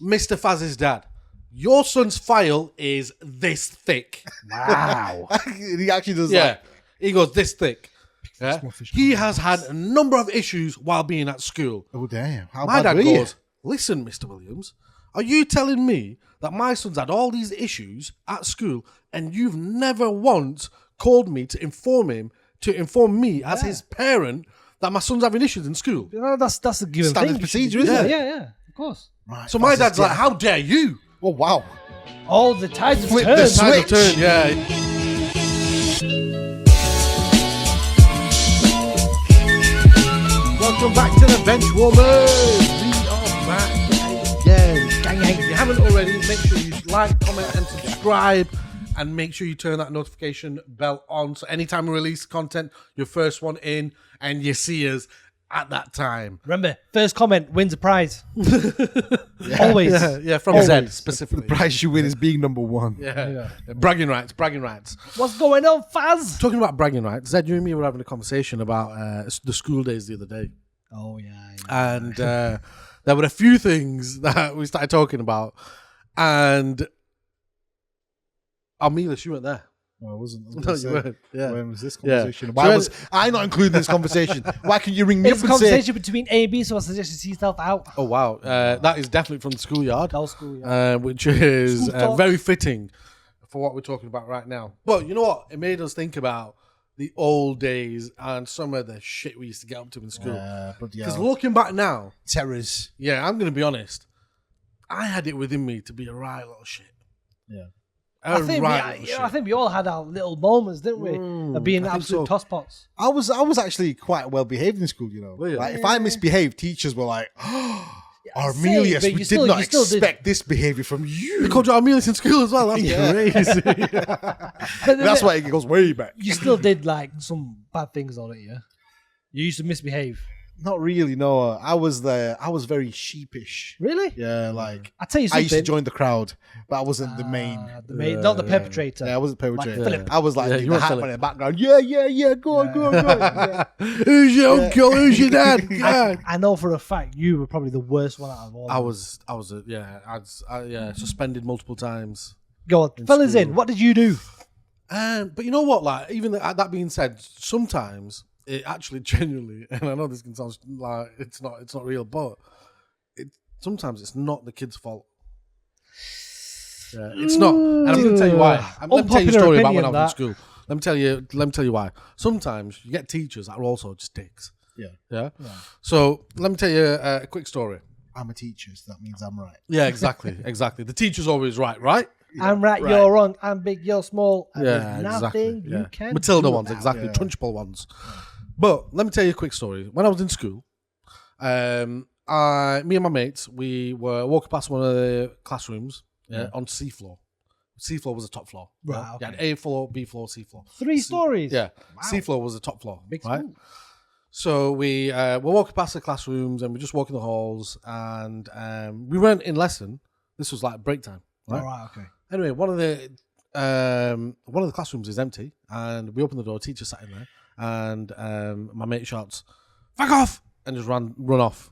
Mr. Faz's dad, your son's file is this thick. Wow. He actually does Yeah. that. He goes this thick. Yeah. Small fish He has had a number of issues while being at school. Oh, damn. How My bad dad were you? goes, listen, Mr. Williams, are you telling me that my son's had all these issues at school and you've never once called me to inform me as his parent that my son's having issues in school? You know, that's a given Standard thing. procedure, isn't it? Yeah, of course. Right, So my Faz's dad's like, dad. how dare you? Oh, wow. Oh, the tides have Flip turned. the Tides have switch. turned, yeah. Welcome back to the Benchwarmers. We are back again. If you haven't already, make sure you like, comment, and subscribe. And make sure you turn that notification bell on. So anytime we release content, you're first one in and you see us at that time. Remember, first comment wins a prize. Always. Yeah, from Always. Zed specifically. The prize you win is being number one. Yeah. Bragging rights. What's going on, Faz? Talking about bragging rights, Zed, you and me were having a conversation about the school days the other day. Oh, yeah. And there were a few things that we started talking about. And Armellius, you weren't there. No, I wasn't. No, you weren't. Yeah. When was this Yeah. conversation? Why So- was I not included in this conversation? Why can you ring me It's up a and say, conversation between A and B, so I suggest you see yourself out. Oh, wow. That is definitely from the schoolyard. Old school, yeah. Which is School talk. very fitting for what we're talking about right now. But you know what? It made us think about the old days and some of the shit we used to get up to in school. Because looking back now, terrors? yeah, I'm going to be honest. I had it within me to be a right little shit. Yeah. I think we all had our little moments, didn't we? Of being I think absolute so. I tosspots. was actually quite well behaved in school, you know. Were you? Like if I misbehaved, teachers were like, Armellius, but we you still- did not you still did- expect this behaviour from you. You called you Armellius in school as well. That's crazy. But That's why it goes way back. you still did like some bad things on it, yeah? You used to misbehave. Not really, no. I was very sheepish. Really? Yeah, like I tell you I something. used to join the crowd, but I wasn't the main. Not the perpetrator. Yeah, I wasn't perpetrator. Like Philip. I was like Yeah, the you were hat Philip. man in the background. Yeah, go on. Yeah. Who's your uncle? Who's your dad? Yeah. I know for a fact you were probably the worst one out of all. I was suspended multiple times. Go on, fill us school. in. What did you do? But you know what? Like, even that being said, sometimes it actually genuinely, and I know this can sound like it's not real, but sometimes it's not the kid's fault. Yeah, it's not, and I'm going to tell you why. Let me tell you a story about when I was in school. Let me tell you why. Sometimes you get teachers that are also just dicks. Yeah. So let me tell you a quick story. I'm a teacher, so that means I'm right. Yeah, exactly. The teacher's always right? I'm right, you're wrong. I'm big, you're small. And Yeah, there's nothing you can Matilda do ones, about exactly. Yeah. Trunchbull ones. But let me tell you a quick story. When I was in school, me and my mates, we were walking past one of the classrooms on C floor. C floor was the top floor. Right, You okay. had A floor, B floor, C floor. 3 stories. Yeah. C floor was the top floor. Big right? school. So we were walking past the classrooms and we're just walking the halls and we weren't in lesson. This was like break time. Right? All right, okay. Anyway, one of the classrooms is empty, and we open the door. Teacher sat in there, and my mate shouts, "Fuck off!" and just run off.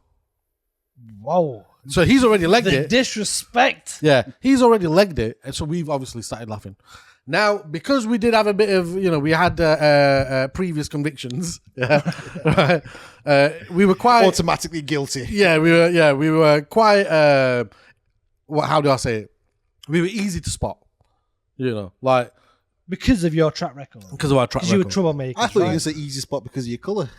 Whoa. So he's already legged The it. disrespect. Yeah, he's already legged it, and so we've obviously started laughing. Now, because we did have a bit of, we had previous convictions. Yeah, right. We were quite Automatically guilty. Yeah, we were quite. How do I say it? We were easy to spot. Like Because of your track record. because of our track Because you were record. troublemakers. I thought you were right? going to say easy spot because of your colour.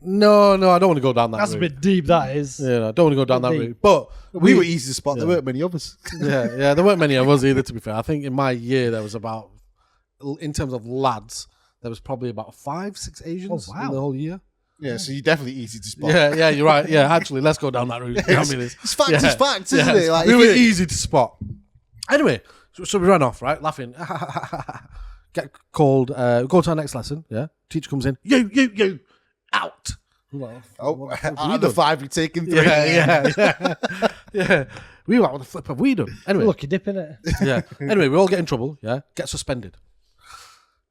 No, I don't want to go down that That's route. a bit deep, that is. Yeah, I don't want to go down that Deep. route. But We were easy to spot. There weren't many of us. yeah, there weren't many of us either, to be fair. I think in my year there was about, in terms of lads, there was probably about 5-6 Asians Oh, wow. in the whole year. Yeah, so you're definitely easy to spot. Yeah, you're right. Yeah, actually, let's go down that route. It's fact, it's fact, isn't it? Like, we if were you- easy to spot. Anyway, so we ran off, right? Laughing. Get called, go to our next lesson, yeah? Teacher comes in, you, out. I'm like, Oh, what the fuck have out we of the done? 5, you're taking 3. Yeah. We were like, what the flip have we done? Anyway, Lucky dip, innit? yeah. Anyway, we all get in trouble, yeah? Get suspended.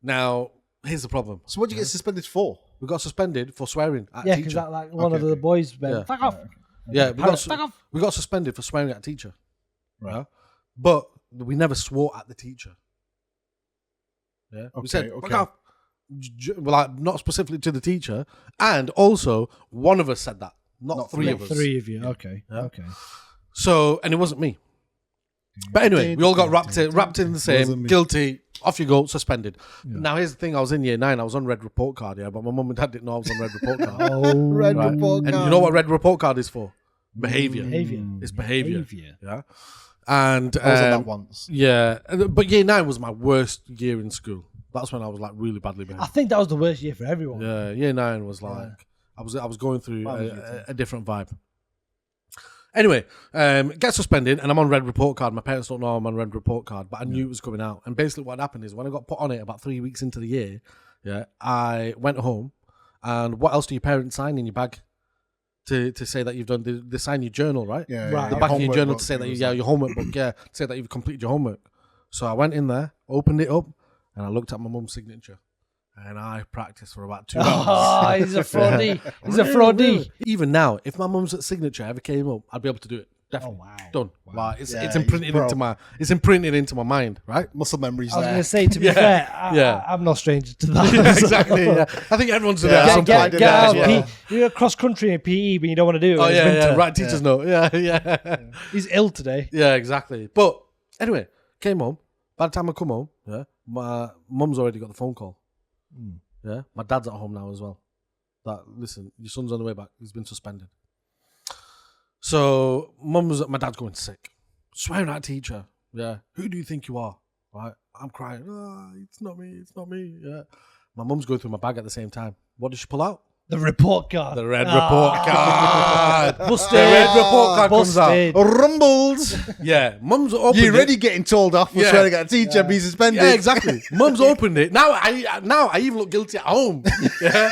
Now, here's the problem. So what did you get suspended for? We got suspended for swearing at Yeah, teacher. because one of the boys went, Yeah. fuck off. Yeah, Back off. we got suspended for swearing at a teacher. Right. But we never swore at the teacher. Yeah. We said, back off. Like, not specifically to the teacher. And also, one of us said that. Not three of us. Three of you. Okay. Yeah. Okay. So, and it wasn't me. But anyway, we all got wrapped in the same, guilty, off you go, suspended. Yeah. Now, here's the thing, I was in year 9, I was on red report card, but my mum and dad didn't know I was on red report card. Red report card. And you know what red report card is for? Behaviour. It's behaviour. Yeah. And I was on that once. Yeah. But year 9 was my worst year in school. That's when I was like really badly behaved. I think that was the worst year for everyone. Yeah, year 9 was like, I was going through a different vibe. Anyway, get suspended, and I'm on red report card. My parents don't know I'm on red report card, but I knew it was coming out. And basically what happened is when I got put on it about 3 weeks into the year, I went home, and what else do your parents sign in your bag to say that you've done? They sign your journal, right? Yeah, right. The back of your journal to say that your homework book, to say that you've completed your homework. So I went in there, opened it up, and I looked at my mum's signature. And I practiced for about 2 hours. Oh, he's a fraudie. He's a fraudie. Even now, if my mum's signature ever came up, I'd be able to do it. Definitely. Oh, wow. Done. Wow. Like, it's imprinted into my mind, right? Muscle memories. I was going to say, to be fair, I'm no stranger to that. Yeah, exactly. Yeah. I think everyone's done it. Get out. You're cross country in PE, but you don't want to do it. Oh, yeah. Right, teachers know. Yeah. He's ill today. Yeah, exactly. But anyway, came home. By the time I come home, my mum's already got the phone call. Yeah, my dad's at home now as well. Listen, your son's on the way back. He's been suspended. So my dad's going sick, swearing at a teacher. Yeah, who do you think you are? Right, I'm crying. It's not me. Yeah, my mum's going through my bag at the same time. What did she pull out? The report card. The red report card. Busted. The red report card comes out. Rumbles. Yeah, mum's opened You're already getting told off for trying to get a teacher be suspended. Yeah, exactly. Mum's opened it. Now I even look guilty at home. Yeah.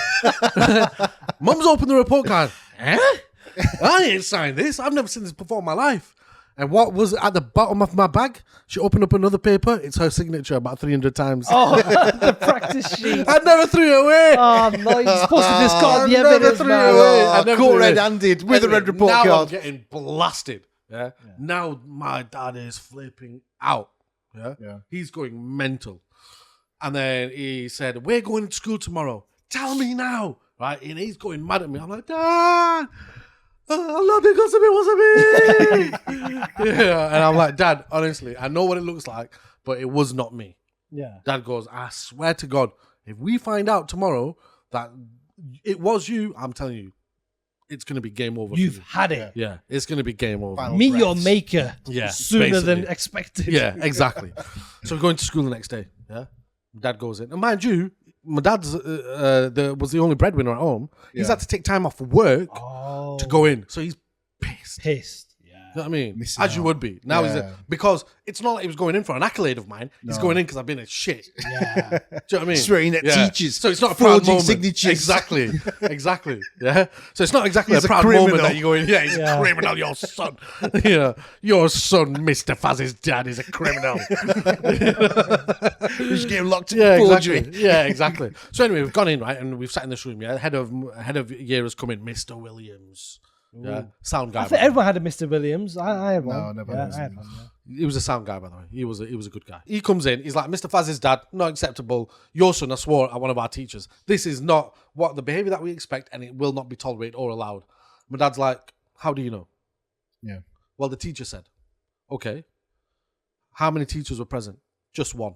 Mum's opened the report card. I ain't signed this. I've never seen this before in my life. And what was at the bottom of my bag? She opened up another paper. It's her signature about 300 times. Oh, the practice sheet. I never threw it away. Oh, no, you're supposed to discard the evidence now. I never caught red-handed with a red report now card. I'm getting blasted. Yeah. Now my dad is flipping out. Yeah. He's going mental. And then he said, "We're going to school tomorrow. Tell me now." Right? And he's going mad at me. I'm like, "Dad, I'm not because of it wasn't me." And I'm like, "Dad, honestly, I know what it looks like, but it was not me." Yeah. Dad goes, "I swear to God, if we find out tomorrow that it was you, I'm telling you, it's going to be game over. You've had it. Yeah, it's going to be game over. Final Meet breaths. your maker sooner basically. than expected. Yeah, exactly. So we're going to school the next day. Yeah, Dad goes in, and mind you, my dad's was the only breadwinner at home. He's had to take time off work to go in, so he's pissed. You know what I mean? Missing As you out. would be. Now because it's not like he was going in for an accolade of mine. He's going in because I've been a shit. Yeah. Do you know what I mean? Swearing at teachers. So it's not a proud forging moment. signatures. Exactly. Yeah. So it's not exactly He's a a proud criminal. moment that you go in. Yeah, he's a criminal. Your son. Your son, Mr. Faz's dad, is a criminal. Just get locked in Exactly. Yeah, exactly. So anyway, we've gone in, right, and we've sat in this room. Yeah, head of year has come in, Mr. Williams. Yeah, sound guy. I think everyone had a Mr. Williams. I had one. No, never had I had one. He was a sound guy, by the way. He was a good guy. He comes in. He's like, "Mr. Faz's dad, not acceptable. Your son, I swore at one of our teachers. This is not what the behaviour that we expect, and it will not be tolerated or allowed." My dad's like, "How do you know?" Yeah. Well, the teacher said. Okay. How many teachers were present? Just one.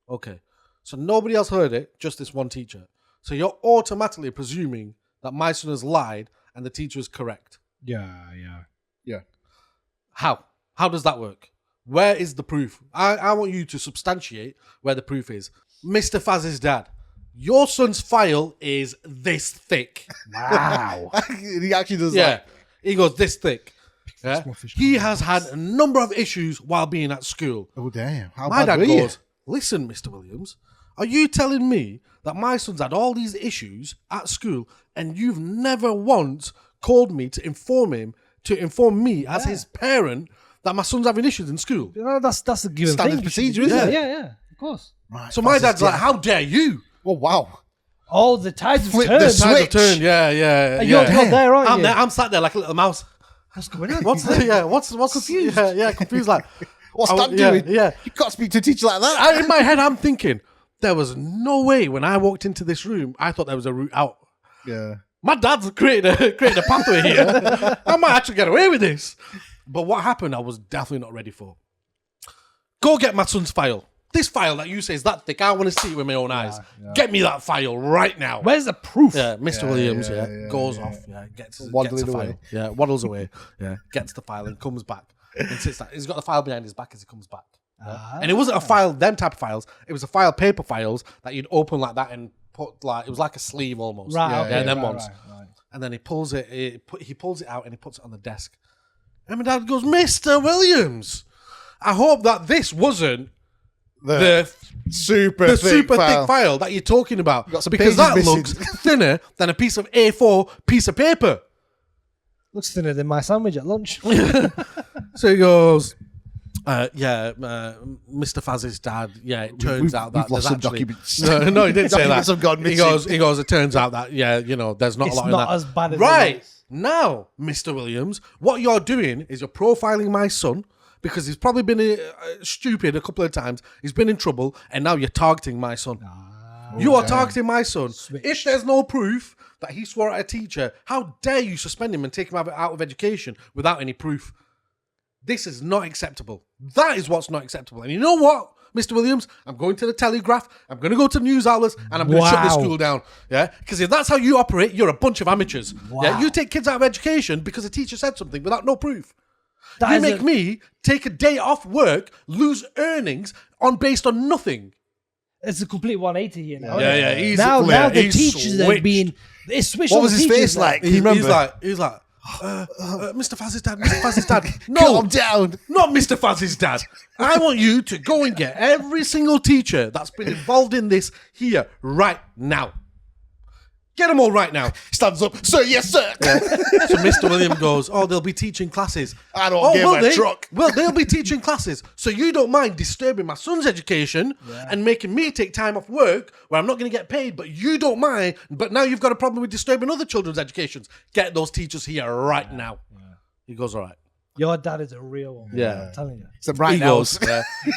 Okay. So nobody else heard it, just this one teacher. So you're automatically presuming that my son has lied and the teacher is correct. Yeah. How? How does that work? Where is the proof? I want you to substantiate where the proof is. Mr. Faz's dad, your son's file is this thick. Wow. He actually does Yeah. that. He goes this thick. Yeah. He has had a number of issues while being at school. Oh, damn. How My bad dad were you? goes, "Listen, Mr. Williams, are you telling me that my son's had all these issues at school and you've never once called me to inform me as his parent that my son's having issues in school?" That's a given Standard thing. procedure, isn't it? Yeah, of course. Right, So my Faz's dad's like, dad. "How dare you?" Oh, wow. Oh, the tides have Flip turned. the Tides have switch. turned. Yeah. You're there, aren't you? I'm sat there like a little mouse. What's going on? What's confused? Yeah, confused. Like, What's that doing? Yeah. You can't speak to a teacher like that. In my head, I'm thinking there was no way when I walked into this room. I thought there was a route out. Yeah. My dad's created a pathway here. I might actually get away with this. But what happened, I was definitely not ready for. Go get my son's file. This file that you say is that thick. I want to see it with my own eyes. Yeah. Get me that file right now. Where's the proof? Yeah, Mr. Williams, goes off. Yeah, gets the Waddling file. away. Yeah, waddles away. Yeah, gets the file and comes back. And sits there. He's got the file behind his back as he comes back. Yeah. And it wasn't a file, them type of files. It was a file, paper files that you'd open like that and put like, it was like a sleeve almost. Right. Yeah, them ones. Right. And then he pulls it, he pulls it out and he puts it on the desk. And my dad goes, Mr. Williams, I hope that this wasn't the super thick file that you're talking about. Got some Because that pages looks missing. thinner than a piece of A4 piece of paper. Looks thinner than my sandwich at lunch. So he goes, Mr. Faz's dad, it turns out that we've lost there's some actually... documents. No, he didn't say that. Documents have gone missing. He goes, it turns out that, there's not It's a lot not in that. as bad as Right. it looks. Now, Mr. Williams, what you're doing is you're profiling my son because he's probably been stupid a couple of times. He's been in trouble, and now you're targeting my son. You are targeting my son. If there's no proof that he swore at a teacher, how dare you suspend him and take him out of education without any proof? This is not acceptable. That is what's not acceptable. And you know what, Mr. Williams? I'm going to the Telegraph, I'm going to go to the news outlets, and I'm going to shut this school down. Yeah? Because if that's how you operate, you're a bunch of amateurs. Wow. Yeah? You take kids out of education because a teacher said something without no proof. That You is make me take a day off work, lose earnings based on nothing. It's a complete 180 here now. Yeah, he's now the he's teachers are switched. being. It's switched. What on was the his teachers face now. like? Can you remember? He's like, Mr. Faz's dad, Mr. Faz's dad. No, Calm down. not Mr. Faz's dad. I want you to go and get every single teacher that's been involved in this here right now. Get them all right now. Stands up. Sir, yes, sir. So Mr. William goes, they'll be teaching classes. I don't give a truck. Well, they'll be teaching classes. So you don't mind disturbing my son's education and making me take time off work where I'm not going to get paid, but you don't mind. But now you've got a problem with disturbing other children's educations. Get those teachers here right now. Yeah. He goes, all right. Your dad is a real one. Yeah. I'm telling you. It's a right He goes,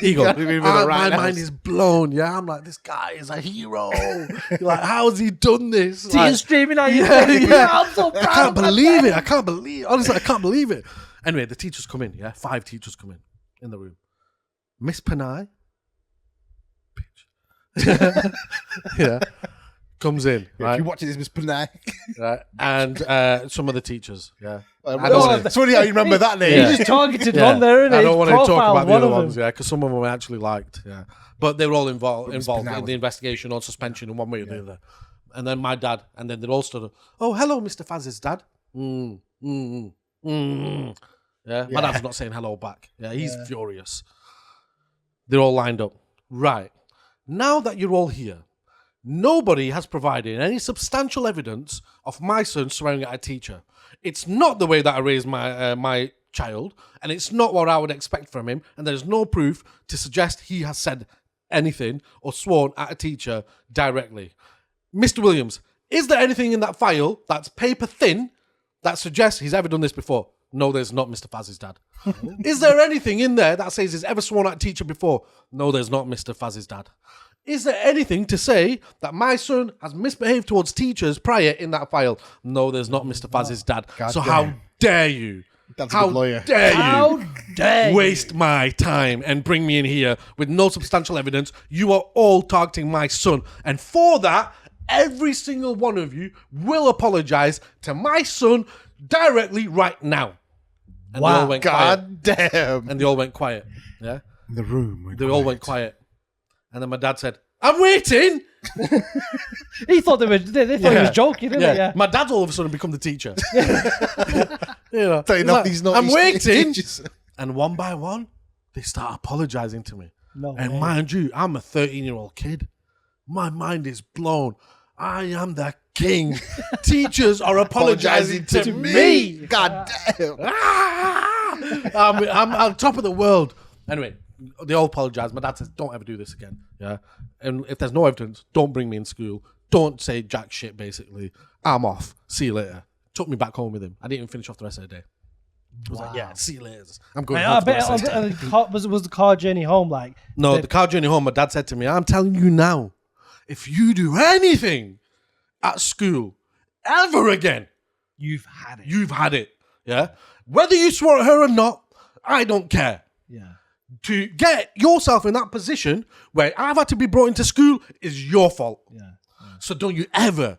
he goes, my right mind is blown. Yeah, I'm like, this guy is a hero. You're like, how has he done this? Tears Like, streaming out your yeah, face. yeah. I'm so proud. I can't of my believe dad. it. Honestly, I can't believe it. Anyway, the teachers come in. Yeah, 5 teachers come in the room. Miss Panay, bitch, yeah, comes in. If Right, you're watching this, Miss Panay. right, and some of the teachers. Yeah, It's funny how you remember that name. Yeah. He just targeted Yeah. one there, and I don't want to talk about the one other of ones, them. because some of them I actually liked, but they were all involved Panay in the investigation or suspension in one way or the other. And then my dad, and then they all stood up. Oh, hello, Mr. Faz's dad. Yeah, my dad's not saying hello back. Yeah, he's furious. They're all lined up. Right. Now that you're all here, nobody has provided any substantial evidence of my son swearing at a teacher. It's not the way that I raised my child, and it's not what I would expect from him, and there's no proof to suggest he has said anything or sworn at a teacher directly. Mr. Williams, is there anything in that file that's paper thin that suggests he's ever done this before? No, there's not, Mr. Faz's dad. Is there anything in there that says he's ever sworn at a teacher before? No, there's not, Mr. Faz's dad. Is there anything to say that my son has misbehaved towards teachers prior in that file? No, there's not, Mr. Faz's dad. God So damn. how dare you? That's a How good lawyer. dare you? How dare you? Waste my time and bring me in here with no substantial evidence. You are all targeting my son. And for that, every single one of you will apologize to my son directly right now. And they all went quiet. God damn. And they all went quiet. Yeah. In the room. They all went quiet. And then my dad said, I'm waiting. He thought they thought he was joking, didn't he? Yeah. My dad's all of a sudden become the teacher. Playing he's off like, these naughty I'm waiting. teachers. And one by one, they start apologizing to me. No And way. mind you, I'm a 13-year-old kid. My mind is blown. I am the king. Teachers are apologizing to me. God damn. I'm on top of the world. Anyway, they all apologize. My dad says, don't ever do this again. Yeah. And if there's no evidence, don't bring me in school. Don't say jack shit, basically. I'm off. See you later. Took me back home with him. I didn't even finish off the rest of the day. I was like, yeah, see you later. I'm going I home. bet was the car journey home like? No, the car journey home, my dad said to me, I'm telling you now, if you do anything at school ever again, You've had it. you've had it. Yeah? Whether you swore at her or not, I don't care. Yeah. To get yourself in that position where I've had to be brought into school is your fault. Yeah. So don't you ever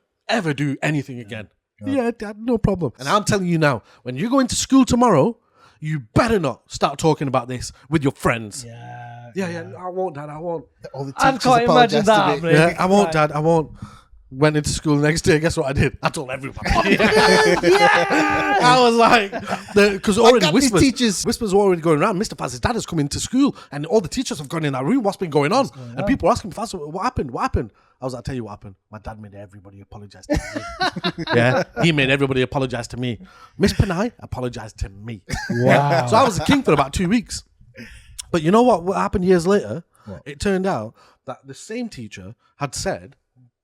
do anything again. Yeah, Dad, no problem. And I'm telling you now, when you go into school tomorrow, you better not start talking about this with your friends. Yeah, I won't, Dad, I won't. All the I teachers can't imagine apologise that. to me. Yeah, I won't, Dad, I won't. Went into school the next day. Guess what I did? I told everybody. I was like, because already got these whispers, teachers. whispers were already going around. Mr. Faz's dad has come into school, and all the teachers have gone in that room. What's been going on? And people were asking, Faz, what happened? What happened? I was like, I'll tell you what happened. My dad made everybody apologize to me. Yeah, he made everybody apologize to me. Miss Panay apologized to me. Wow. So I was the king for about 2 weeks. But you know what happened years later? It turned out that the same teacher had said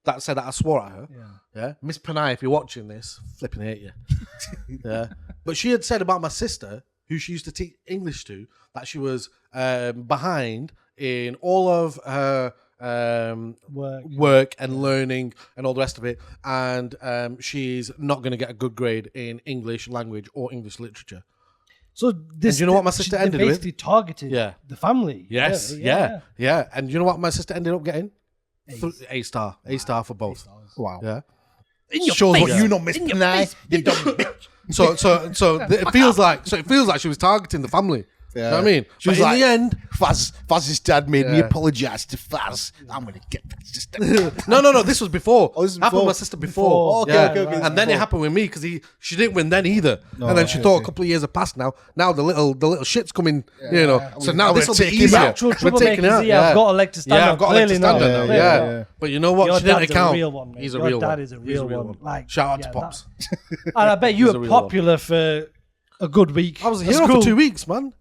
that I swore at her. Yeah. Miss Panay, if you're watching this, flipping hate you. Yeah. But she had said about my sister, who she used to teach English to, that she was behind in all of her work and learning and all the rest of it. And she's not going to get a good grade in English language or English literature. So this, and you know what my sister ended with? Basically targeted the family. Yes, yeah. And you know what my sister ended up getting? A star for both. Wow. Yeah. Shows what you know, Miss Panay. You dumb bitch. So it feels like she was targeting the family. You know what I mean? She was But like, in the end, Faz's dad made me apologise to Faz. I'm going to get Faz's sister. no, this was before. Oh, this was happened before? with my sister before. Okay. And then it happened with me because she didn't win then either. And then she thought a couple of years have passed now. Now the little shit's coming, you know. So now this will be easier. Actual We're taking it out. I've got a leg to stand on. I've got a leg to Clearly stand not. on now. Yeah. But you know what? Your She didn't dad's a account. real one, mate. He's a Your real dad one. is a He's real one. Like, shout out to Pops. And I bet you He's a were real one. popular for a good week. I was a At hero for school. 2 weeks, man.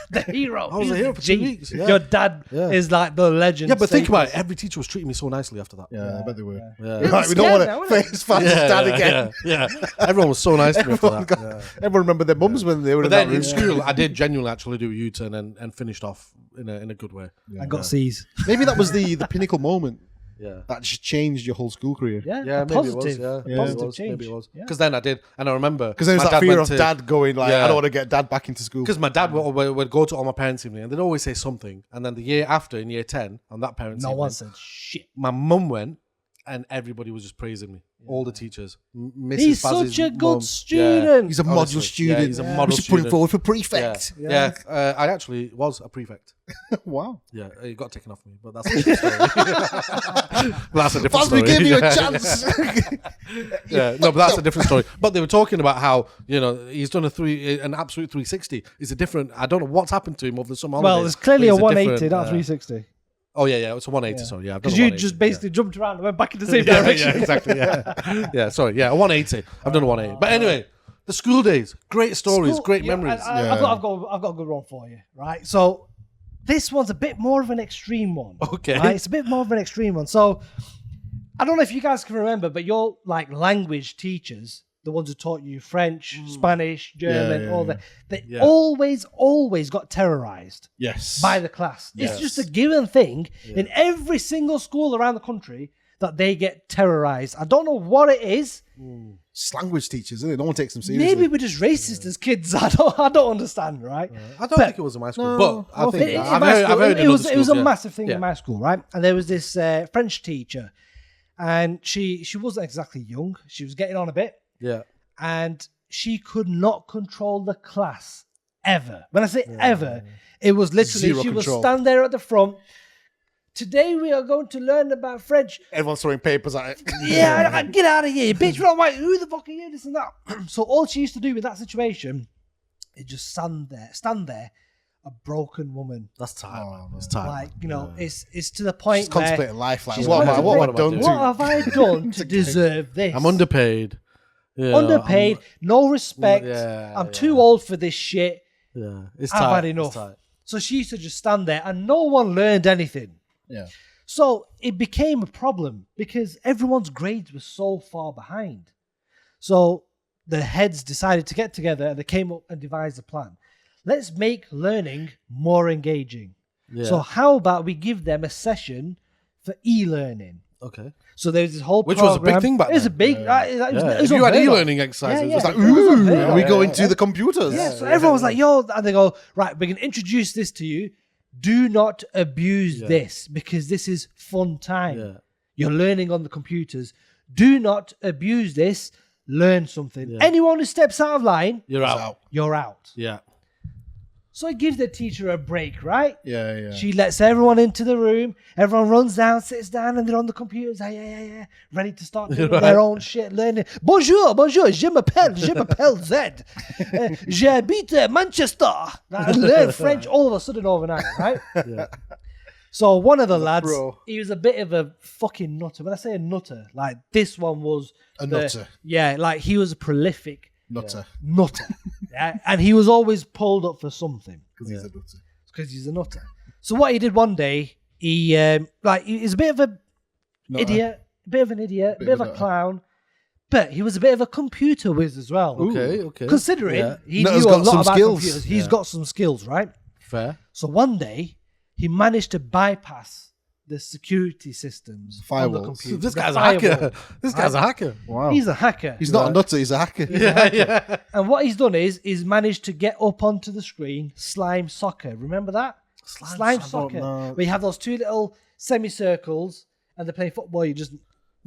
The hero. I was a hero for 2 weeks. Yeah. Your dad is like the legend. Yeah, but think about it. Every teacher was treating me so nicely after that. Yeah, I bet they were. Yeah. Like, we don't want to face Faz's dad again. Yeah. Everyone was so nice to me after that. Everyone remember their mums when they were But in that then room. in school, I did genuinely actually do a U-turn and finished off in a good way. I got C's. Maybe that was the pinnacle moment Yeah. that just changed your whole school career. Yeah, a maybe positive, it was. Yeah, positive change. Maybe it was. Yeah. Because then I did, and I remember Because there was my that fear went of to- dad going like, Yeah. I don't want to get dad back into school. Because my dad would go to all my parents' evening, and they'd always say something. And then the year after, in year 10, on that parents' No evening, one said shit. my mum went, and everybody was just praising me. All the teachers. Mrs. He's Faz's such a good mum. student. He's a Honestly, model student. yeah, he's a model We should put him student. forward for prefect. Yeah. I actually was a prefect. Wow. Yeah, it got taken off me, but that's a different story. That's a different Faz, story. we gave you a Yeah. chance. Yeah, no, but that's a different story. But they were talking about how, you know, he's done an absolute 360. It's a different, I don't know what's happened to him over the summer holidays. Well, it's clearly but a it's 180, different, not 360. Oh, yeah, it's a 180, sorry. Yeah, Because you just basically jumped around and went back in the same Yeah, direction. exactly, yeah. Yeah, sorry, yeah, a 180. I've done a 180. But anyway, the school days, great stories, School- great yeah, memories. I've got a good one for you, right? So this one's a bit more of an extreme one. Okay. Right? It's a bit more of an extreme one. So I don't know if you guys can remember, but your like language teachers, the ones who taught you French, Spanish, German, all that, they always got terrorized Yes. by the class. Yes. It's just a given thing in every single school around the country that they get terrorized. I don't know what it is. It's language teachers, isn't it? No one takes them seriously. Maybe we're just racist as kids. I don't understand, right? I don't think it was in my school, but I think In my school, it was a massive. massive thing in my school, right? And there was this French teacher, and she wasn't exactly young. She was getting on a bit, Yeah. and she could not control the class ever. When I say ever, it was literally Zero she control. would stand there at the front. Today we are going to learn about French. Everyone's throwing papers at it. Yeah, get out of here, you bitch. We're not white. Who the fuck are you? This and that. So all she used to do in that situation is just stand there, a broken woman. That's tight, man. That's tight. Like, you know, it's to the point She's where contemplating life. Like, she's what have I contemplating, done what to? have I done to deserve this? I'm underpaid. Yeah, Underpaid, no respect. I'm too old for this shit. Yeah, it's I've tight. had enough. So she used to just stand there and no one learned anything. Yeah. So it became a problem because everyone's grades were so far behind. So the heads decided to get together and they came up and devised a plan. Let's make learning more engaging. Yeah. So how about we give them a session for e-learning? Okay. So there's this whole Which was a program. big thing back It was a then. big. It was If you had unheard of. e-learning exercises, Yeah, it was yeah. like, It was ooh, unheard of. we go into the computers. Yeah, so everyone was like, yo, and they go, right, we're going to introduce this to you. Do not abuse this because this is fun time. Yeah. You're learning on the computers. Do not abuse this. Learn something. Yeah. Anyone who steps out of line, You're out. you're out. Yeah. So it gives the teacher a break, right? Yeah. She lets everyone into the room. Everyone runs down, sits down, and they're on the computers. Yeah. Ready to start doing their own shit, learning. Bonjour, je m'appelle Z. J'habite Manchester. And learn French all of a sudden overnight, right? Yeah. So one of the lads, Bro. he was a bit of a fucking nutter. When I say a nutter, like this one was A nutter. Yeah, like he was a prolific Nutter. nutter. Yeah, and he was always pulled up for something. Because he's a nutter. Because he's a nutter. So what he did one day, he's a bit of a idiot, a bit of an idiot, a bit of a nutter. clown, but he was a bit of a computer whiz as well. Okay. Considering Yeah. he Nutter's knew a got lot some about skills. computers, he's got some skills, right? Fair. So one day he managed to bypass the security systems on the Firewalls. computer. This the guy's a firewall. hacker. This guy's a hacker. Wow. He's a hacker. He's not a nutter, he's a hacker. Yeah. And what he's done is he's managed to get up onto the screen slime soccer. Remember that? Slime soccer. know. Where you have those two little semicircles and they play football. You just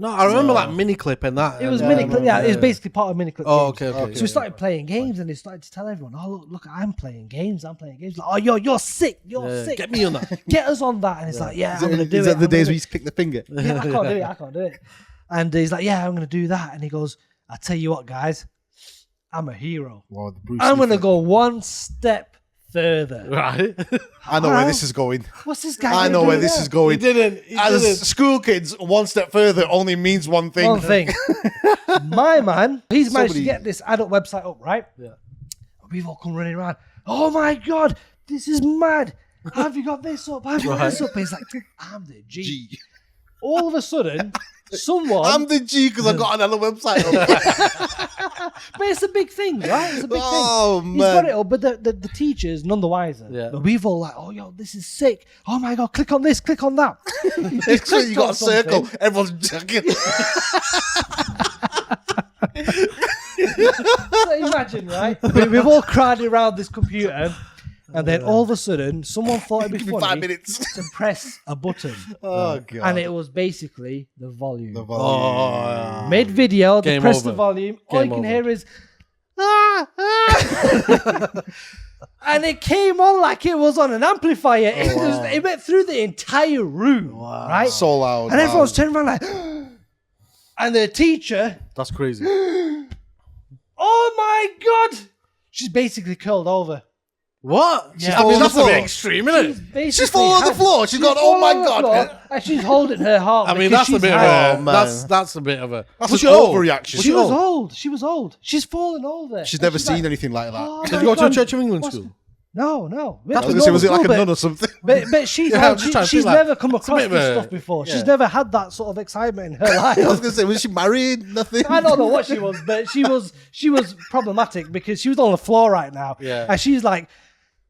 No, I remember that mini clip and that. it was and, mini clip. Yeah, it was basically part of mini clip. Oh, games. okay. So we started playing games and he started to tell everyone, "Oh look, I'm playing games. I'm playing games." Like, "Oh, you're sick. You're sick. Get me on that. Get us on that." And it's like, "Yeah, I'm gonna do Is it." that the I'm days gonna- where you click the finger? yeah, I can't do it. And he's like, "Yeah, I'm gonna do that." And he goes, "I tell you what, guys, I'm a hero. Wow, the Bruce I'm Lee gonna flick. go one step further." Right. I know where this is going. What's this guy? I gonna know do where this now? is going. He As didn't. school kids, one step further only means one thing. One thing. My man, he's managed to Somebody- get this adult website up, right? Yeah. We've all come running around. Oh my God, this is mad. Have you got this up? Have you got this up? He's like, I'm the G. G. All of a sudden, someone. I'm the G because I got another website. But it's a big thing, right? It's a big Oh, thing. He's got man. it up, but the teacher's none the wiser. Yeah. But we've all like, oh, yo, this is sick. Oh my God, click on this, click on that. It's when you got a circle, everyone's checking. So imagine, right? We've all crowded around this computer, and then all of a sudden, someone thought it'd be Give me 5 funny minutes. to press a button, Oh, God. and it was basically the volume. The volume. Oh, Mid video, they Game press over. the volume. All you Game can over. hear is, and it came on like it was on an amplifier. It went through the entire room, right? So loud. And everyone's turning around like, and the teacher, that's crazy. oh my God, she's basically curled over. What? Yeah. I mean, on the that's a bit floor. extreme, isn't it? Basically She's fallen on the floor. She's gone, oh my fallen on the God. floor, and she's holding her heart. I mean, because that's a she's bit of high. a. Oh, man. That's a bit of a. That's Was an she old? overreaction. Was She was old? old. She was old. She's fallen over. She's And never she's seen like, anything like that. "Oh Did my you go to a God, Church of England what's- school? No. We I went was to going to say, normal was it like school, a but- nun or something? But she's Yeah, I'm just trying to she's think, like, never come it's a across bit this of a- stuff before. yeah. She's never had that sort of excitement in her life. I was going to say, was she married? Nothing? I don't know what she was, but she was problematic because she was on the floor right now. Yeah. And she's like,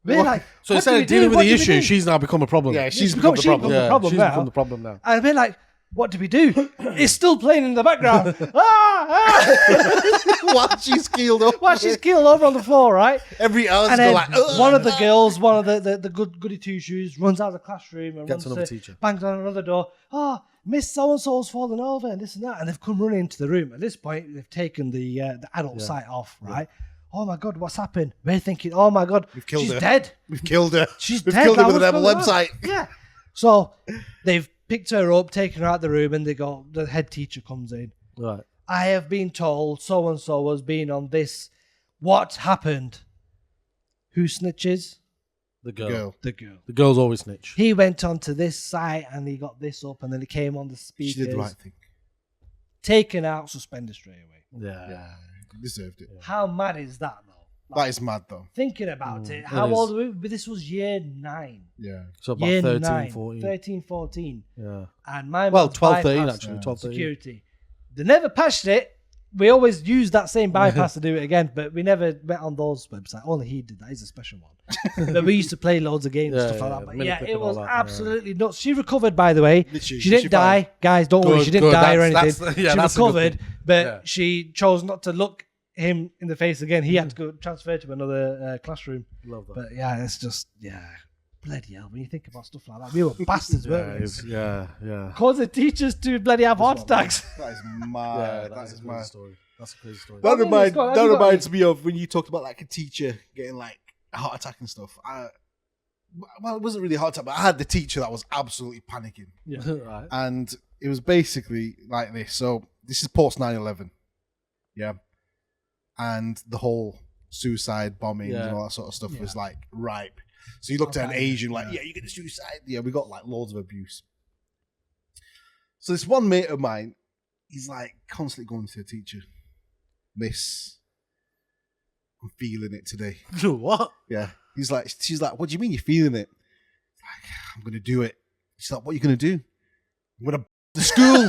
we're like, So what instead do we of dealing do? with What the do we issue, do? she's now become a problem. Yeah, she's become become the she problem. become the problem she's now. become the problem now. And we're like, what do we do? It's still playing in the background. What? She's keeled up. Well, she's keeled over on the floor, right? Every hour's And go then like, "Ugh." one of the girls, one of the goody two shoes, runs out of the classroom and Gets runs another to, teacher. bangs on another door. Oh, Miss So and So's fallen over and this and that, and they've come running into the room. At this point, they've taken the adult site off, right? Oh my God, what's happened? We're thinking, oh my God, killed she's her. dead. We've killed her. She's We've dead. killed her Like, with an what's Apple going on? website. Yeah. So they've picked her up, taken her out the room, and the head teacher comes in. Right. I have been told so and so has been on this. What happened? Who snitches? The girl. Girl. The girl. The girls always snitch. He went onto this site and he got this up, and then he came on the speakers. She did the right thing. Taken out, suspended straight away. Yeah. Deserved it. How mad is that, though? That is mad, though. Thinking about it, it how is. old were we? But this was year 9. Yeah. So about Year 13, 9, 14. 13, 14. Yeah. And my Well, man's 12, 13 bypassed actually. 12, 13. security. They never patched it. we always use that same bypass to do it again, but we never went on those websites. Only he did that. He's a special one. But we used to play loads of games and stuff like that. But yeah, it was absolutely nuts. She recovered, by the way. She didn't die. Fine? Guys, don't worry. She didn't die or anything. She that's recovered, but she chose not to look him in the face again. He had to go transfer to another classroom. Love that. But yeah, it's just, bloody hell. When you think about stuff like that, we were bastards, weren't we? Yeah. Causing teachers to bloody have heart attacks. That is mad. That is mad. Story. That's a crazy story. That Have you reminds me of when you talked about like a teacher getting like a heart attack and stuff. Well, it wasn't really a heart attack, but I had the teacher that was absolutely panicking. Yeah. Right. And it was basically like this. So this is post 9/11. Yeah. And the whole suicide bombing and all that sort of stuff was like ripe. So you looked at an Asian like, you're going to suicide. Yeah, we got like loads of abuse. So this one mate of mine, he's like constantly going to the teacher. Miss, I'm feeling it today. What? Yeah. She's like, what do you mean you're feeling it? Like, I'm going to do it. She's like, what are you going to do? I'm going to the school.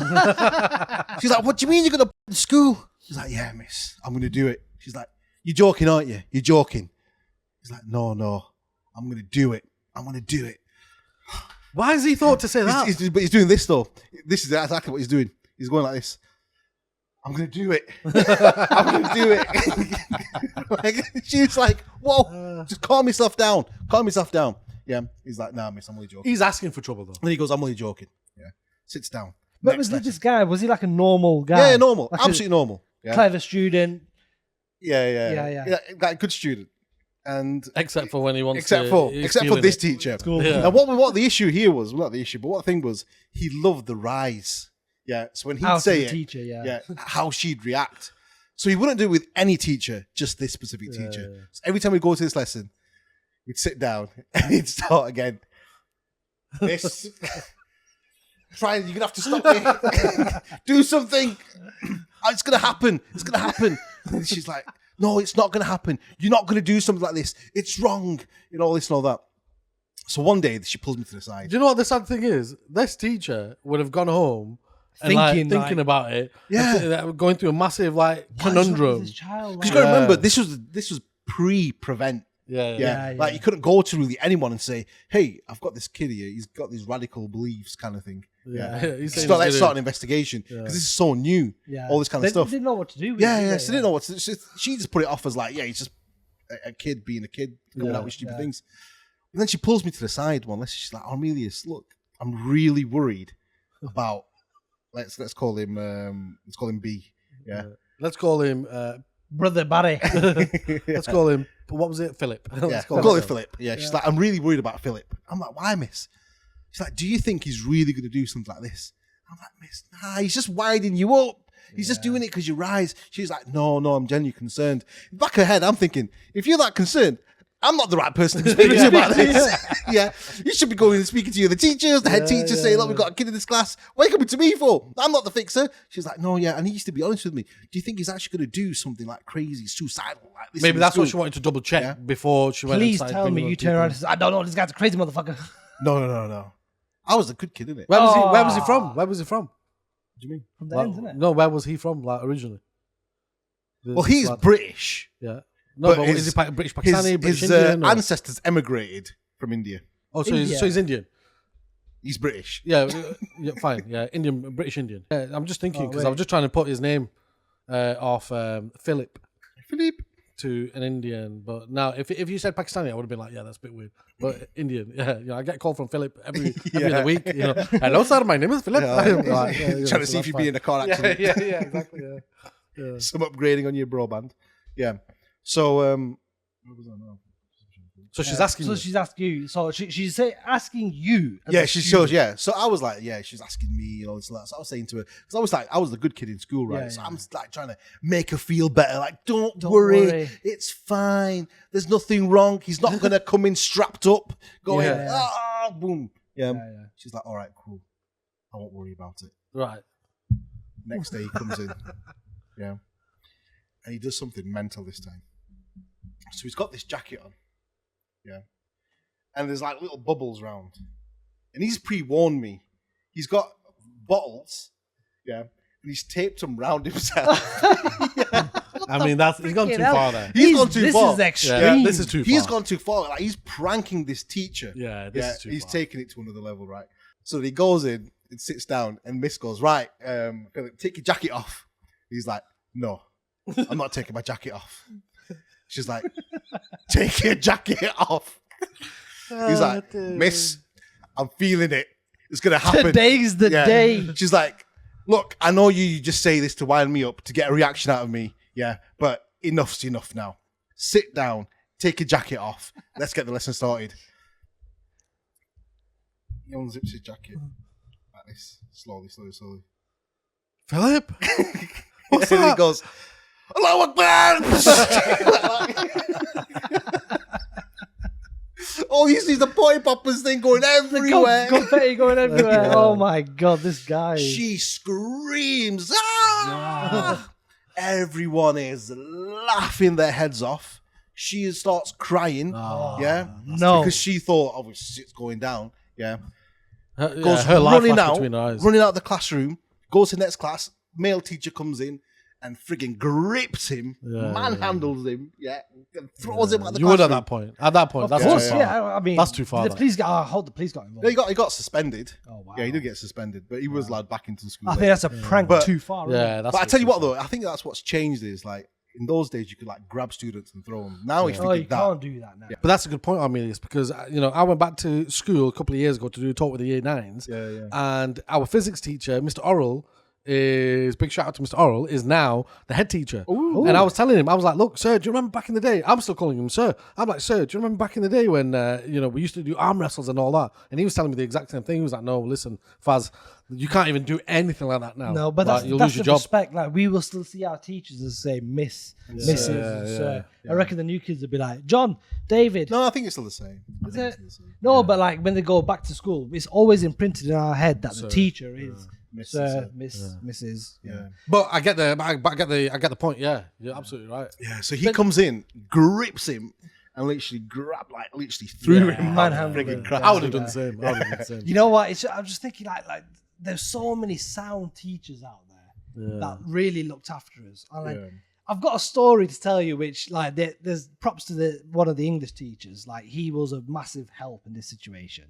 She's like, what do you mean you're going to the school? She's like, yeah, miss, I'm going to do it. She's like, you're joking, aren't you? You're joking. He's like, no, I'm going to do it. I'm going to do it. Why has he thought to say that? But he's doing this, though. This is exactly what he's doing. He's going like this. I'm going to do it. I'm going to do it. Like, she's like, whoa, just calm yourself down. Calm yourself down. Yeah. He's like, nah, miss, I'm only joking. He's asking for trouble, though. And he goes, I'm only joking. Yeah. Sits down. But was this guy, was he like a normal guy? Yeah, normal. Like absolutely normal. Yeah. Clever student. Yeah. Like, good student. And except for when he wants except to, for he's this it. teacher. Cool. Yeah. And what the issue here was, well, not the issue, but what the thing was, he loved the rise. Yeah. So when he'd say it, teacher, how she'd react. So he wouldn't do it with any teacher, just this specific teacher. Yeah. So every time we go to this lesson, we'd sit down and he'd start again. This. You're gonna have to stop me. Do something. It's gonna happen. It's gonna happen. And she's like, no, it's not gonna happen. You're not gonna do something like this. It's wrong. All this and all that. So one day she pulls me to the side. Do you know what the sad thing is? This teacher would have gone home and thinking about it. Yeah. Going through a massive conundrum. Because you gotta remember, this was pre-prevent. Yeah. Like you couldn't go to really anyone and say, hey, I've got this kid here. He's got these radical beliefs kind of thing. Let's start an investigation because this is so new. Yeah. All this kind of stuff. They didn't know what to do with it. She didn't know what to do. She just put it off as like, he's just a kid being a kid, going out with stupid things. And then she pulls me to the side one. She's like, Armellius, look, I'm really worried about, let's call him B. Yeah. Let's call him Brother Barry. Let's call him, what was it? Philip. Let's call him Philip. Yeah. She's like, I'm really worried about Philip. I'm like, why, miss? She's like, do you think he's really going to do something like this? I'm like, miss, nah, he's just winding you up. He's just doing it because you rise. She's like, no, I'm genuinely concerned. In the back of her head, I'm thinking, if you're that concerned, I'm not the right person to speak to about this. Yeah. You should be going and speaking to the teachers, the head teacher, saying, look, we've got a kid in this class. What are you coming to me for? I'm not the fixer. She's like, no, and he used to be honest with me. Do you think he's actually going to do something like crazy, suicidal like this? Maybe that's what she wanted to double check before she went. Please tell me you turn around and say, I don't know, this guy's a crazy motherfucker. No. I was a good kid, innit? Where was he from? What do you mean? From the ends, innit? No, where was he from, originally? Well, he's British. Yeah. No, but is he British Pakistani, British Indian? His ancestors emigrated from India. Oh, so he's Indian? He's British. Yeah, fine. Yeah, British Indian. Yeah, I'm just thinking, because I was just trying to put his name off Philip to an Indian. But now, if you said Pakistani, I would have been like, yeah, that's a bit weird. But Indian, I get a call from Philip every other week. Hello, sir, my name is Philip. Trying to see if you'd be in a car accident. Yeah, exactly. Yeah. Some upgrading on your broadband. Yeah. So, what was I now? So she's asking. So you. she's asking you. So she's asking you. Yeah, she shows. Yeah. So I was like, she's asking me and all this and that. So I was saying to her, because I was like, I was the good kid in school, right? So I'm like trying to make her feel better. Like, don't worry, it's fine. There's nothing wrong. He's not gonna come in strapped up, going boom. Yeah. She's like, all right, cool. I won't worry about it. Right. Next day he comes in. Yeah. And he does something mental this time. So he's got this jacket on. Yeah. And there's like little bubbles around. And he's pre-warned me. He's got bottles. Yeah. and he's taped them round himself. I mean, he's gone too hell. far there. He's gone too far. This is extreme. Yeah, this is too far. He's gone too far. Like, he's pranking this teacher. Yeah, this is too he's far. taking it to another level, right? So he goes in and sits down, and Miss goes, right, Philip, take your jacket off. He's like, no, I'm not taking my jacket off. She's like, take your jacket off. He's like, Miss, I'm feeling it. It's going to happen. Today's the day. She's like, look, I know you just say this to wind me up, to get a reaction out of me. Yeah, but enough's enough now. Sit down, take your jacket off. Let's get the lesson started. He unzips his jacket. Like this. Slowly. Philip? What's and he goes, Allahu Akbar! Oh, you see the potty poppers thing going everywhere. Confetti going everywhere. Yeah. Oh my God, this guy. She screams. Ah! Everyone is laughing their heads off. She starts crying. Yeah. No. Because she thought, oh, shit's going down. Yeah. Goes her life running flashed out, between her eyes. running out of the classroom, goes to the next class, male teacher comes in and frigging grips him, manhandles him, and throws him at the You would classroom. at that point. At that point, that's Of course, too far. yeah. I mean, That's too far, The though. police got. The police got involved. No, he got suspended. Oh, wow. Yeah, he did get suspended, but he was allowed back into the school. I think later. that's a prank But- too far. isn't it? Yeah, that's But I tell you too what, far. though, I think that's what's changed is like in those days you could like grab students and throw them. Now if Oh, you you did that, can't do that now. But that's a good point, Armellius, because I went back to school a couple of years ago to do a talk with the year 9s, and our physics teacher, Mr. Orrell, big shout out to Mr. Orrell, is now the head teacher. Ooh. And I was telling him, I was like, look, sir, do you remember back in the day? I'm still calling him sir. I'm like, sir, do you remember back in the day when we used to do arm wrestles and all that? And he was telling me the exact same thing. He was like, no, listen, Faz, you can't even do anything like that now. No, but Like, that's you'll the lose your job. respect. Like we will still see our teachers as say Miss, Mrs. and Sir. I reckon the new kids will be like John, David. No, I think it's still the same. Is it? No, but like when they go back to school, it's always imprinted in our head that the teacher is Sir, Miss, Mrs. Yeah. But I get the point. Yeah, you're absolutely right. Yeah. So he comes in, grips him, and literally threw him. Manhandled Frigging him. crap. I would have done the same. I would have done the same. You know what? I'm just thinking like there's so many sound teachers out there that really looked after us. And like, I've got a story to tell you, which like there's props to one of the English teachers. Like he was a massive help in this situation.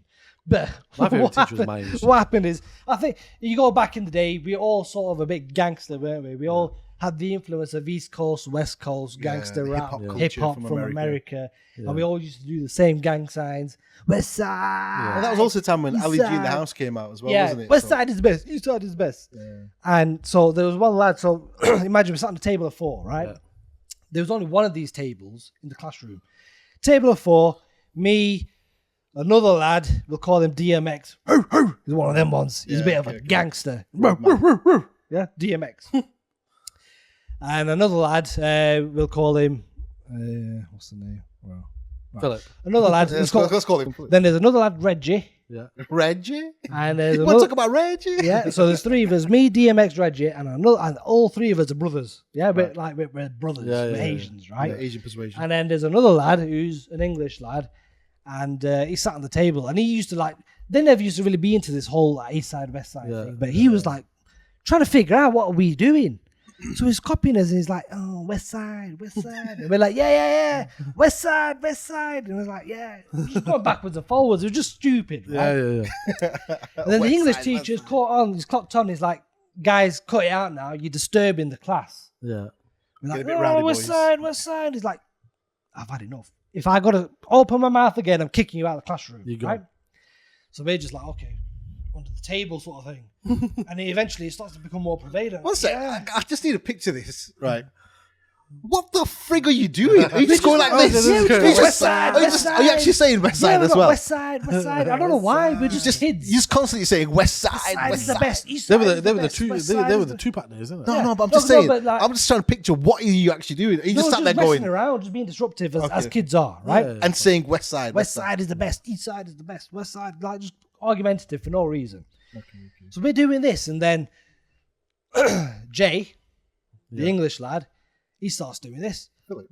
But My favourite what teacher was my English what happened is, I think you go back in the day, we all sort of a bit gangster, weren't we? We all had the influence of East Coast, West Coast, gangster rap, hip-hop hip hop culture from from America. And we all used to do the same gang signs. West Side. And that was also the time when East Ali G in the Side. House came out as well, Yeah, wasn't it? West So- Side is the best. East Side is the best. And so there was one lad. So imagine we sat on a table of 4, right? Yeah. There was only one of these tables in the classroom. Table of 4, me, another lad, we'll call him DMX. He's one of them ones. He's a bit of a gangster. Yeah, DMX. And another lad, we'll call him, what's the name? Well, Philip. another lad. Let's call him. Then there's another lad, Reggie. Yeah. Reggie? And there's You want another, to talk about Reggie? yeah, so there's 3 of us, me, DMX, Reggie, and all 3 of us are brothers. Yeah, we're brothers, we're Asians, right? Yeah, Asian persuasion. And then there's another lad who's an English lad, and he sat on the table, and he used to like, they never used to really be into this whole like, East Side, West Side thing, but he was like trying to figure out what are we doing. So he's copying us, and he's like, "Oh, West Side," and we're like, "Yeah, West Side," and we're like, "Yeah," just going backwards and forwards. It was just stupid, right? Yeah. And then the West English Side, teacher's West clocked on. He's like, "Guys, cut it out now. You're disturbing the class." Yeah. We're like, a bit "Oh, rowdy, West boys." Side. He's like, "I've had enough. If I got to open my mouth again, I'm kicking you out of the classroom." You go. Right? So we're just like, okay, under the table sort of thing. And then eventually it starts to become more prevalent. One sec, I just need to picture this, right? What the frig are you doing? Are you just going like this? Yeah, we're just going Are West Side, West are you actually saying West Side Yeah, we as got well? West Side. I don't know why. We're just kids. You're just constantly saying West Side, West Side West is the Side. best. East They Side were is the the they were the best. two West they Side were is the the- Tupac days, isn't it? No, Yeah. but I'm No, just no, saying. but like- I'm just trying to picture what are you actually doing? Are you just No, sat there messing going around, just being disruptive as Okay. kids are, right? Yeah. and saying West Side, West Side is the best. East Side is the best. West Side, like just argumentative for no reason. So we're doing this, and then Jay, the English lad, he starts doing this. Philip.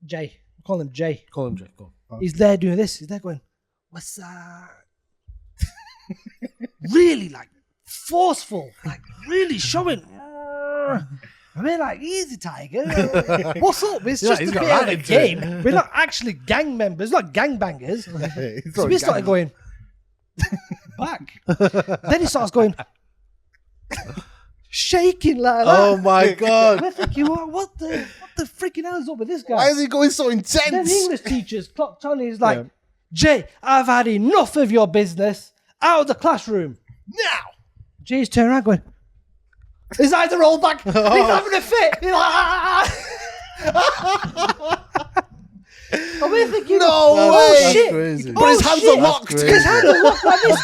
Jay, call him Jay. Call him Jay. Go on. He's there doing this. He's there going, West Side. Really like forceful, like really showing. I mean, like, easy, Tiger. What's up? It's just a bit of a game. We're not actually gang members, not gang bangers. So we started going back. Then he starts going shaking like that. Oh my God. We're thinking, what the freaking hell is up with this guy? Why is he going so intense? Then the English teachers clocked on. He's like, Jay, I've had enough of your business. Out of the classroom. Now. Jay's turning around going, his eyes are rolled back. He's having a fit. He's like, and we're thinking, oh shit. Crazy. But his hands are locked. His hands are locked like this.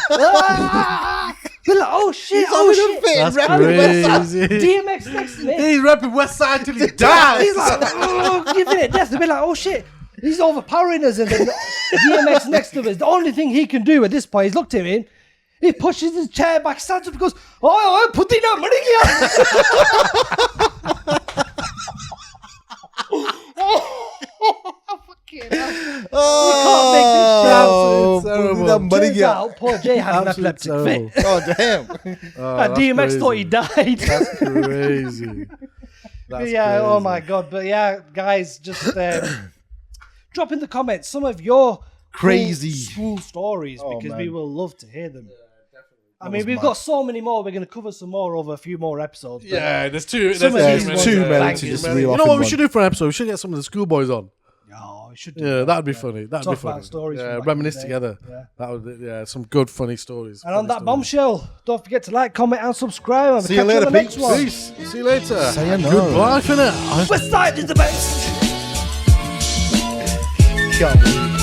We're like, oh shit, That's crazy. DMX next to me. He's rapping West Side till he dies. He's like, giving it death. We're like, oh shit. He's overpowering us. And then DMX next to us. The only thing he can do at this point, he's looked at him. He pushes his chair back, stands up and goes, oh, put in that money Oh, Turns out, poor Jay had an epileptic fit. Oh, damn. And DMX thought he died. That's crazy. That's yeah, crazy. oh my God. But yeah, guys, just drop in the comments some of your Crazy school stories because we man. will love to hear them. I mean, we've got so many more. We're going to cover some more over a few more episodes. Yeah, there's too Some of there's these too ones many are to just bangers. reel off You know in what we one. should do for an episode? We should get some of the schoolboys on. Oh, we should do Yeah, that. that'd be funny. That'd Talk be funny. about stories from Yeah, back reminisce in the day. together. Yeah. That would some good funny stories. And on that bombshell, don't forget to like, comment, and subscribe. And See you catch on later, the next peeps. one. Peace. See you later. Sayonara. Goodbye for now. West Side is the best. Can't believe it.